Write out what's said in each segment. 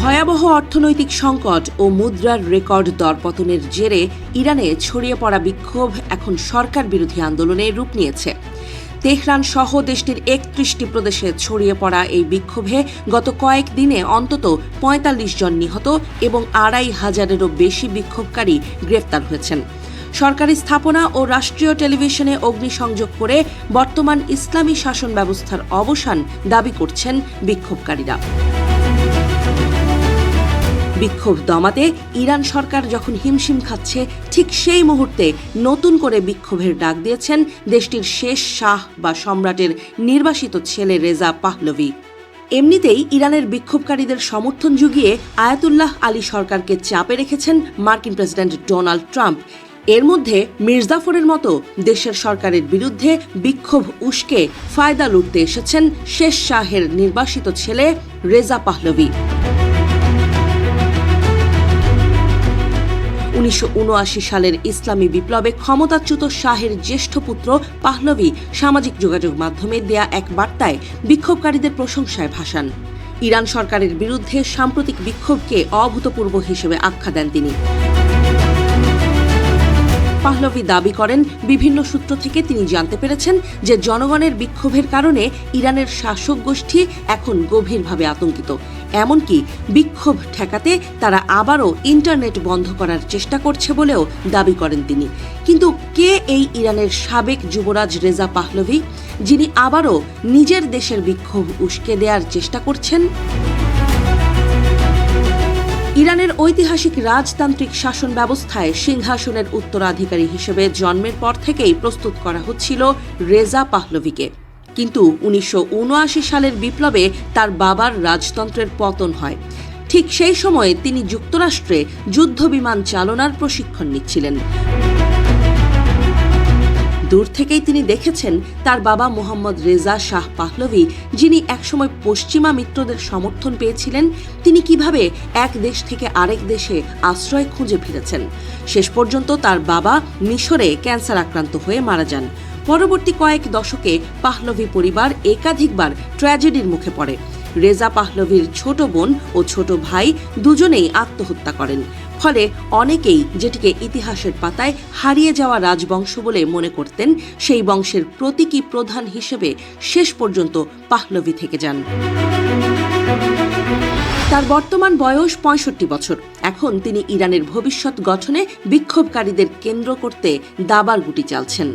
ভয়াবহ অর্থনৈতিক সংকট ও মুদ্রার রেকর্ড দরপতনের জেরে ইরানে ছড়িয়ে পড়া বিক্ষোভ এখন সরকার বিরোধী আন্দোলনে রূপ নিয়েছে। তেহরান সহ দেশটির ৩১টি প্রদেশে ছড়িয়ে পড়া এই বিক্ষোভে গত কয়েক দিনে অন্তত ৪৫ জন নিহত এবং ২৫০০-এরও বেশি বিক্ষোভকারী গ্রেফতার হয়েছেন। সরকারি স্থাপনা ও রাষ্ট্রীয় টেলিভিশনে অগ্নিসংযোগ করে বর্তমান ইসলামী শাসন ব্যবস্থার অবসান দাবি করছেন বিক্ষোভকারীরা। বিক্ষোভ দমাতে ইরান সরকার যখন হিমশিম খাচ্ছে, ঠিক সেই মুহূর্তে নতুন করে বিক্ষোভের ডাক দিয়েছেন দেশটির শেষ শাহ বা সম্রাটের নির্বাসিত ছেলে রেজা পাহলভি। এমনিতেই ইরানের বিক্ষোভকারীদের সমর্থন জুগিয়ে আয়াতুল্লাহ আলী সরকারকে চাপে রেখেছেন মার্কিন প্রেসিডেন্ট ডোনাল্ড ট্রাম্প। এর মধ্যে মির্জাফরের মতো দেশের সরকারের বিরুদ্ধে বিক্ষোভ উস্কে ফায়দা লুটতে এসেছেন শেষ শাহের নির্বাসিত ছেলে রেজা পাহলভি। ১৯৭৯ সালের ইসলামী বিপ্লবে ক্ষমতাচ্যুত শাহের জ্যেষ্ঠ পুত্র পাহলভি সামাজিক যোগাযোগ মাধ্যমে দেয়া এক বার্তায় বিক্ষোভকারীদের প্রশংসায় ভাসান। ইরান সরকারের বিরুদ্ধে সাম্প্রতিক বিক্ষোভকে অভূতপূর্ব হিসেবে আখ্যা দেন তিনি। পাহলভি দাবি করেন, বিভিন্ন সূত্র থেকে তিনি জানতে পেরেছেন যে জনগণের বিক্ষোভের কারণে ইরানের শাসক গোষ্ঠী এখন গভীরভাবে আতঙ্কিত। এমনকি বিক্ষোভ ঠেকাতে তারা আবারও ইন্টারনেট বন্ধ করার চেষ্টা করছে বলেও দাবি করেন তিনি। কিন্তু কে এই ইরানের সাবেক যুবরাজ রেজা পাহলভি, যিনি আবারও নিজের দেশের বিক্ষোভ উস্কে দেওয়ার চেষ্টা করছেন? ইরানের ঐতিহাসিক রাজতান্ত্রিক শাসন ব্যবস্থায় সিংহাসনের উত্তরাধিকারী হিসেবে জন্মের পর থেকেই প্রস্তুত করা হচ্ছিল রেজা পাহলভিকে। কিন্তু ১৯৭৯ সালের বিপ্লবে তার বাবার রাজতন্ত্রের পতন হয়। ঠিক সেই সময়ে তিনি যুক্তরাষ্ট্রে যুদ্ধবিমান চালনার প্রশিক্ষণ নিচ্ছিলেন। দূর থেকেই তিনি দেখেছেন তার বাবা মোহাম্মদ রেজা শাহ পাহলভি, যিনি একসময় পশ্চিমা মিত্রদের সমর্থন পেয়েছিলেন, তিনি কিভাবে এক দেশ থেকে আরেক দেশে আশ্রয় খুঁজে ফিরেছেন। শেষ পর্যন্ত তার বাবা মিশরে ক্যান্সার আক্রান্ত হয়ে মারা যান। পরবর্তী কয়েক দশকে পাহলভি পরিবার একাধিকবার ট্র্যাজেডির মুখে পড়ে। রেজা পাহলভির ছোট বোন ও ছোট ভাই দুজনেই আত্মহত্যা করেন। ফলে অনেকেই যেটিকে ইতিহাসের পাতায় হারিয়ে যাওয়া রাজবংশ বলে মনে করতেন, সেই বংশের প্রতীকী প্রধান হিসেবে শেষ পর্যন্ত পাহলভি থেকে যান। তার বর্তমান বয়স ৬৫ বছর। এখন তিনি ইরানের ভবিষ্যৎ গঠনে বিক্ষোভকারীদের কেন্দ্র করতে দাবার গুটি চালছেন।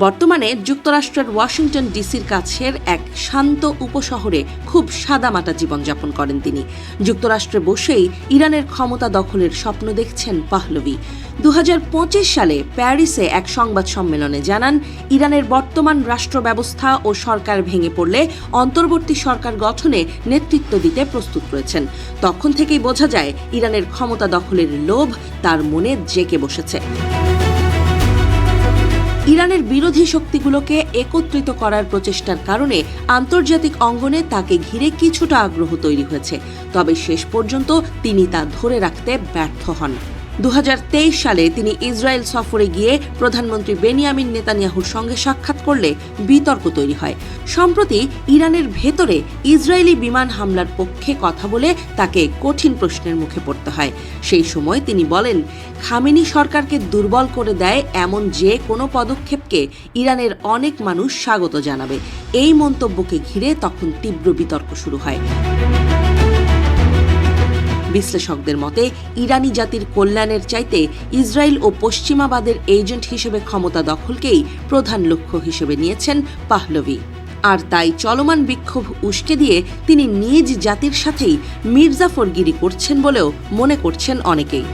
বর্তমানে যুক্তরাষ্ট্রের ওয়াশিংটন ডিসির কাছের এক শান্ত উপশহরে খুব সাদামাটা জীবনযাপন করেন তিনি। যুক্তরাষ্ট্রে বসেই ইরানের ক্ষমতা দখলের স্বপ্ন দেখছেন পাহলভি। ২০২৫ সালে প্যারিসে এক সংবাদ সম্মেলনে জানান, ইরানের বর্তমান রাষ্ট্র ব্যবস্থা ও সরকার ভেঙে পড়লে অন্তর্বর্তী সরকার গঠনে নেতৃত্ব দিতে প্রস্তুত রয়েছেন। তখন থেকেই বোঝা যায় ইরানের ক্ষমতা দখলের লোভ তার মনে জেঁকে বসেছে। ইরানের বিরোধী শক্তিগুলোকে একত্রিত করার প্রচেষ্টার কারণে আন্তর্জাতিক অঙ্গনে তাকে ঘিরে কিছুটা আগ্রহ তৈরি হয়েছে, তবে শেষ পর্যন্ত তিনি তা ধরে রাখতে ব্যর্থ হন। ২০২৩ সালে তিনি ইসরায়েল সফরে গিয়ে প্রধানমন্ত্রী বেনিয়ামিন নেতানিয়াহুর সঙ্গে সাক্ষাৎ করলে বিতর্ক তৈরি হয়। সম্প্রতি ইরানের ভেতরে ইসরায়েলি বিমান হামলার পক্ষে কথা বলে তাকে কঠিন প্রশ্নের মুখে পড়তে হয়। সেই সময় তিনি বলেন, খামেনি সরকারকে দুর্বল করে দেয় এমন যে কোনো পদক্ষেপকে ইরানের অনেক মানুষ স্বাগত জানাবে। এই মন্তব্যকে ঘিরে তখন তীব্র বিতর্ক শুরু হয়। বিশ্লেষকদের মতে, ইরানি জাতির কল্যাণের চাইতে ইসরায়েল ও পশ্চিমাবাদের এজেন্ট হিসেবে ক্ষমতা দখলকেই প্রধান লক্ষ্য হিসেবে নিয়েছেন পাহলভি। আর তাই চলমান বিক্ষোভ উস্কে দিয়ে তিনি নিজ জাতির সাথেই মির্জাফরগিরি করছেন বলেও মনে করছেন অনেকেই।